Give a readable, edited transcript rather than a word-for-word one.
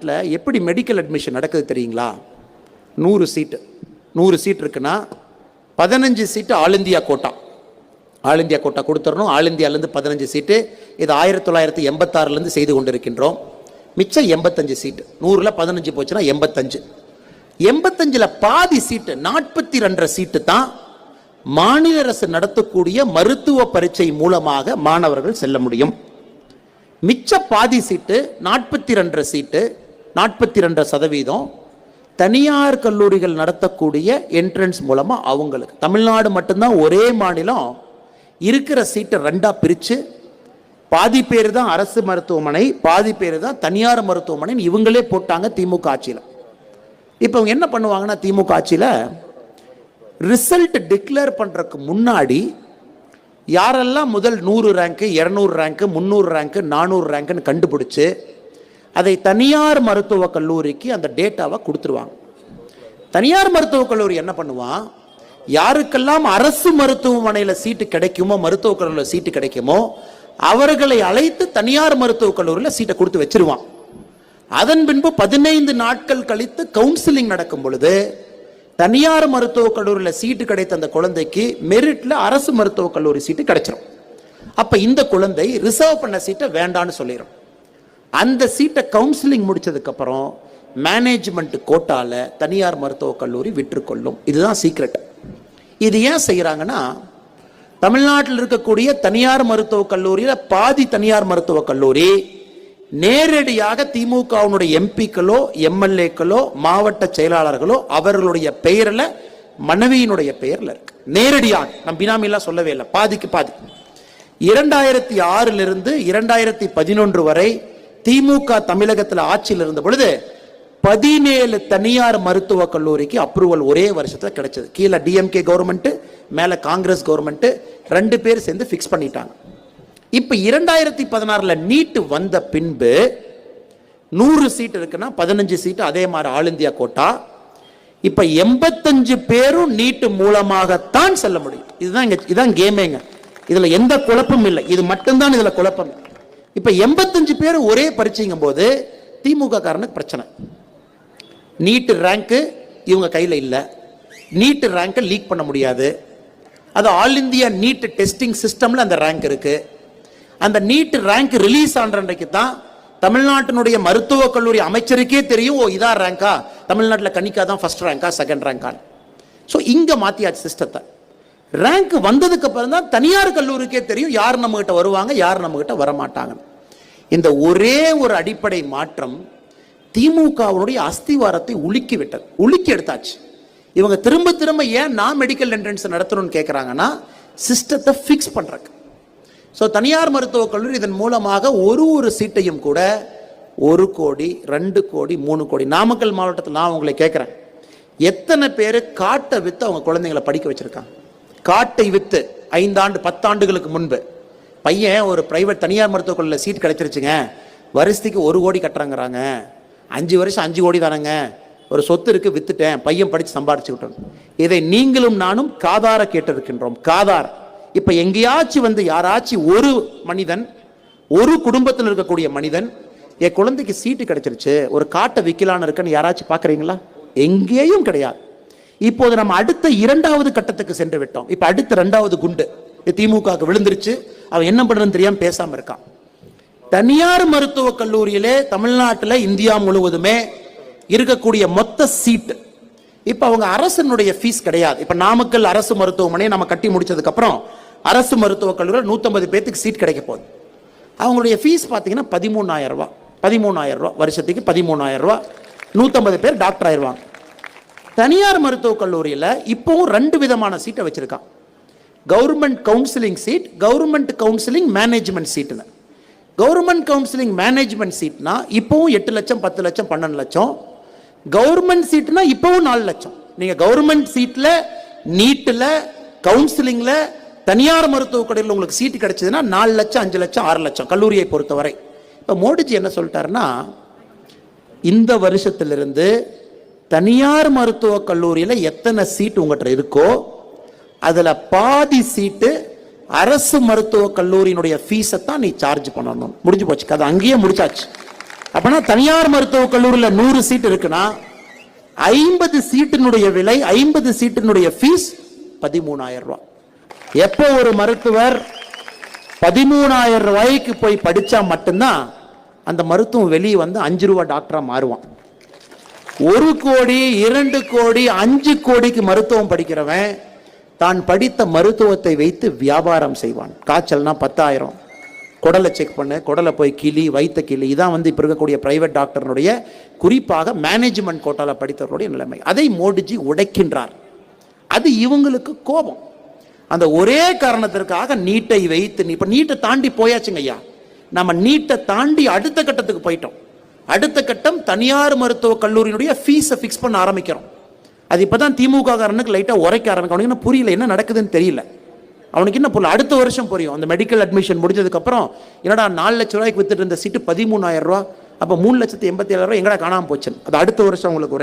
தமிழ்நாட்டில் எப்படி medical admission நடக்குது தெரியுங்களா? 100 சீட்டு 100 சீட் இருக்குன்னா 15 seat all India quota. All India quota கொடுத்துடணும். ஆல் இந்தியாவிலேருந்து 15 சீட்டு. இது 1986 செய்து கொண்டிருக்கின்றோம். மிச்சம் 85 சீட்டு. 100ல் 15 போச்சுன்னா 85. 85ல் பாதி சீட்டு 42 சீட்டு தான் மாநில அரசு நடத்தக்கூடிய மருத்துவ பரீட்சை மூலமாக மாணவர்கள் செல்ல முடியும். மிச்ச பாதி சீட்டு 42 சீட்டு 42% தனியார் கல்லூரிகள் நடத்தக்கூடிய என்ட்ரன்ஸ் மூலமா அவங்களுக்கு. தமிழ்நாடு மட்டும்தான் ஒரே மாநிலம் இருக்கிற சீட்டை 2ஆ பிரிச்சு பாதி பேர் தான் அரசு மருத்துவமனை, பாதி பேர் தான் தனியார் மருத்துவமனை இவங்களே போட்டாங்க திமுக ஆட்சியில். இப்போ அவங்க என்ன பண்ணுவாங்கன்னா, திமுக ஆட்சியில் ரிசல்ட் டிக்ளேர் பண்றதுக்கு முன்னாடி யாரெல்லாம் முதல் 100 ரேங்க்கு 200 ரேங்க்கு 300 ரேங்க்கு 400 ரேங்க்குன்னு கண்டுபிடிச்சு அதை தனியார் மருத்துவக் கல்லூரிக்கு அந்த டேட்டாவை கொடுத்துருவாங்க. தனியார் மருத்துவக் கல்லூரி என்ன பண்ணுவான், யாருக்கெல்லாம் அரசு மருத்துவமனையில் சீட்டு கிடைக்குமோ, மருத்துவக் கல்லூரியில் சீட்டு கிடைக்குமோ அவர்களை அழைத்து தனியார் மருத்துவக் கல்லூரியில் சீட்டை கொடுத்து வச்சிருவான். அதன் பின்பு 15 நாட்கள் கழித்து கவுன்சிலிங் நடக்கும் பொழுது தனியார் மருத்துவக் கல்லூரியில் சீட்டு கிடைத்த அந்த குழந்தைக்கு மெரிட்ல அரசு மருத்துவக் கல்லூரி சீட்டு கிடைச்சிடும். அப்ப இந்த குழந்தை ரிசர்வ் பண்ண சீட்டை வேண்டான்னு சொல்லிடும். அந்த சீட்டை கவுன்சிலிங் முடிச்சதுக்கு அப்புறம் மேனேஜ்மெண்ட் கோட்டால தனியார் மருத்துவக் கல்லூரி விற்றுக்கொள்ளும். இதுதான் சீக்ரெட். இது ஏன் செய்யறாங்கன்னா, தமிழ்நாட்டில் இருக்கக்கூடிய தனியார் மருத்துவக் கல்லூரியில பாதி தனியார் மருத்துவக் கல்லூரி நேரடியாக திமுகவினுடைய எம்பிக்களோ எம்எல்ஏக்களோ மாவட்ட செயலாளர்களோ அவர்களுடைய பெயர்ல மனைவியினுடைய பெயர்ல இருக்கு. நேரடியாக நம் பினாமிலாம் சொல்லவே இல்லை. பாதிக்கு பாதி. 2006 2011 வரை திமுக தமிழகத்தில் ஆட்சியில் இருந்த பொழுது 17 தனியார் மருத்துவக் கல்லூரிக்கு அப்ரூவல் ஒரே வருஷத்துல கிடைச்சது. கீழே டிஎம்கே கவர்மெண்ட், மேல காங்கிரஸ் கவர்மெண்ட் 2 பேர் சேர்ந்து பிக்ஸ் பண்ணிட்டாங்க. இப்ப 2016 நீட் வந்த பின்பு 100 சீட் இருக்குன்னா 15 சீட் அதே மாதிரி ஆல் இந்தியா கோட்டா. இப்ப 85 பேரும் நீட் மூலமாகத்தான் செல்ல முடியும். இதுதான் கேமேங்க. இதுல எந்த குழப்பமும் இல்லை. இது மட்டும்தான் இதுல குழப்பம். இப்ப 85 பேர் ஒரே பரீட்சைங்கும் போது திமுக காரனுக்கு பிரச்சனை. நீட் ரேங்க் இவங்க கையில இல்ல. நீட் ரேங்க் லீக் பண்ண முடியாது. அது ஆல் இந்தியா நீட் டெஸ்டிங் சிஸ்டம்ல அந்த ரேங்க் இருக்கு. அந்த நீட் ரேங்க் ரிலீஸ் ஆன அன்றைக்கு தான் தமிழ்நாட்டினுடைய மருத்துவக் கல்லூரி அமைச்சருக்கே தெரியும், ஓ இதான் ரேங்கா, தமிழ்நாட்டில் கணிக்கா தான் ஃபர்ஸ்ட் ரேங்கா செகண்ட் ரேங்கா. ஸோ இங்க மாத்தியாச்சு சிஸ்டத்தை. ரேங்க் வந்ததுக்கு அப்புறம் தான் தனியார் கல்லூரிக்கே தெரியும் யார் நம்ம கிட்ட வருவாங்க, யார் நம்ம கிட்ட வரமாட்டாங்க. இந்த ஒரே ஒரு அடிப்படை மாற்றம் திமுகவுடைய அஸ்திவாரத்தை உலுக்கி விட்டது. உலுக்கி எடுத்தாச்சு. இவங்க திரும்ப திரும்ப ஏன் நான் மெடிக்கல் என்ட்ரன்ஸ் நடத்தணும்னு கேட்கறாங்கன்னா, சிஸ்டத்தை ஃபிக்ஸ் பண்றாங்க. ஸோ தனியார் மருத்துவக் கல்லூரி இதன் மூலமாக ஒரு சீட்டையும் கூட 1 கோடி 2 கோடி 3 கோடி. நாமக்கல் மாவட்டத்தில் நான் உங்களை கேட்கிறேன், எத்தனை பேர் காட்டை வித்து அவங்க குழந்தைங்களை படிக்க வச்சிருக்காங்க? காட்டை வித்து 5 ஆண்டு 10 ஆண்டுகளுக்கு முன்பு பையன் ஒரு பிரைவேட் தனியார் மருத்துவக் கல்லூரியில் சீட் கிடைச்சிருச்சுங்க, வருஷத்துக்கு 1 கோடி கட்டுறாங்கிறாங்க, 5 வருஷம் 5 கோடி தானங்க, ஒரு சொத்து இருக்கு வித்துட்டேன், பையன் படிச்சு சம்பாதிச்சுக்கிட்டோம். இதை நீங்களும் நானும் காதார கேட்டிருக்கின்றோம். காதார. இப்ப எங்கேயாச்சும் வந்து யாராச்சும் ஒரு மனிதன், ஒரு குடும்பத்தில் இருக்கக்கூடிய மனிதன், என் குழந்தைக்கு சீட்டு கிடைச்சிருச்சு ஒரு காட்டை விற்கலான்னு இருக்குன்னு யாராச்சும் பாக்குறீங்களா? எங்கேயும் கிடையாது. இப்போது நம்ம அடுத்த 2வது கட்டத்துக்கு சென்று விட்டோம். இப்ப அடுத்த 2வது குண்டு திமுக விழுந்துருச்சு. அவன் என்ன பண்றதுன்னு தெரியாம பேசாம இருக்கான். தனியார் மருத்துவக் கல்லூரியிலே தமிழ்நாட்டில் இந்தியா முழுவதுமே இருக்கக்கூடிய மொத்த சீட் இப்ப அவங்க அரசனுடைய ஃபீஸ் கிடையாது. இப்ப நாமக்கல் அரசு மருத்துவமனை நம்ம கட்டி முடிச்சதுக்கு அப்புறம் அரசு மருத்துவக் கல்லூரியில் 150 பேருக்கு சீட் கிடைக்க போகுது. அவங்களுடைய ஃபீஸ் பார்த்தீங்கன்னா 13,000 ரூபாய். 13,000 ரூபாய் வருஷத்துக்கு 13,000 ரூபாய். 150 பேர் டாக்டர் ஆயிடுவாங்க. தனியார் மருத்துவக் கல்லூரியில் இப்பவும் 2 விதமான சீட்டை வச்சிருக்கான். Government counselling seat, government counselling management சீட்டுன்னு. கவர்மெண்ட் கவுன்சிலிங் மேனேஜ்மெண்ட் சீட்னா இப்பவும் 8 லட்சம் 10 லட்சம் 12 லட்சம். கவர்மெண்ட் சீட்னா இப்பவும் 4 லட்சம். நீங்க கவர்மெண்ட் சீட்ல நீட்ல கவுன்சிலிங்ல தனியார் மருத்துவக் கல்லூரியில் உங்களுக்கு சீட்டு கிடைச்சதுன்னா 4 லட்சம் 5 லட்சம் 6 லட்சம் கல்லூரியை பொறுத்தவரை. இப்ப மோடிஜி என்ன சொல்லிட்டாருன்னா, இந்த வருஷத்திலிருந்து தனியார் மருத்துவக் கல்லூரியில எத்தனை சீட் உங்ககிட்ட இருக்கோ அதுல பாதி சீட்டு அரசு மருத்துவக் கல்லூரியினுடைய ஃபீஸை தான் நீ சார்ஜ் பண்ணணும். முடிஞ்சு போச்சு கதை. அங்கேயே முடிச்சாச்சு. அப்பனா தனியார் மருத்துவக் கல்லூரியில் 100 சீட் இருக்குன்னா 50 சீட்டினுடைய விலை, 50 சீட்டினுடைய ஃபீஸ் 13,000 ரூபாய். எப்போ ஒரு மருத்துவர் 13,000 ரூபாய்க்கு போய் படிச்சா மட்டும்தான் அந்த மருத்துவம் வெளியே வந்து 5 ரூபாய் டாக்டரா மாறுவான். 1 கோடி 2 கோடி 5 கோடிக்கு மருத்துவம் படிக்கிறவன் தான் படித்த மருத்துவத்தை வைத்து வியாபாரம் செய்வான். காய்ச்சல்னா 10,000, குடலை செக் பண்ணு, குடலை போய் கிளி, வைத்த கிளி. இதான் வந்து இப்போ இருக்கக்கூடிய பிரைவேட் டாக்டர்னுடைய, குறிப்பாக மேனேஜ்மெண்ட் கோட்டால படித்தவருடைய நிலைமை. அதை மோடிஜி உடைக்கின்றார். அது இவங்களுக்கு கோபம். அந்த ஒரே காரணத்திற்காக நீட்டை வைத்து, இப்ப நீட்டை தாண்டி போயாச்சுங்க ஐயா. நம்ம நீட்டை தாண்டி அடுத்த கட்டத்துக்கு போயிட்டோம். அடுத்த கட்டம் தனியார் மருத்துவக் கல்லூரியினுடைய ஃபீஸை ஃபிக்ஸ் பண்ண ஆரம்பிக்கிறோம். அது இப்பதான் திமுக காரனுக்கு லைட்டா உரைக்க ஆரம்பிக்கும். அவனுக்கு என்ன புரியல, என்ன நடக்குதுன்னு தெரியல. அவனுக்கு என்ன புரியல, அடுத்த வருஷம் புரியும். அந்த மெடிக்கல் அட்மிஷன் முடிஞ்சதுக்கு அப்புறம் என்னடா 4 லட்சம் ரூபாய்க்கு வித்துட்டு இருந்த சீட்டு 13,000 ரூபாய், அப்ப 3,87,000 ரூபாய் எங்கடா காணாம போச்சுன்னு அது அடுத்த வருஷம் உங்களுக்கு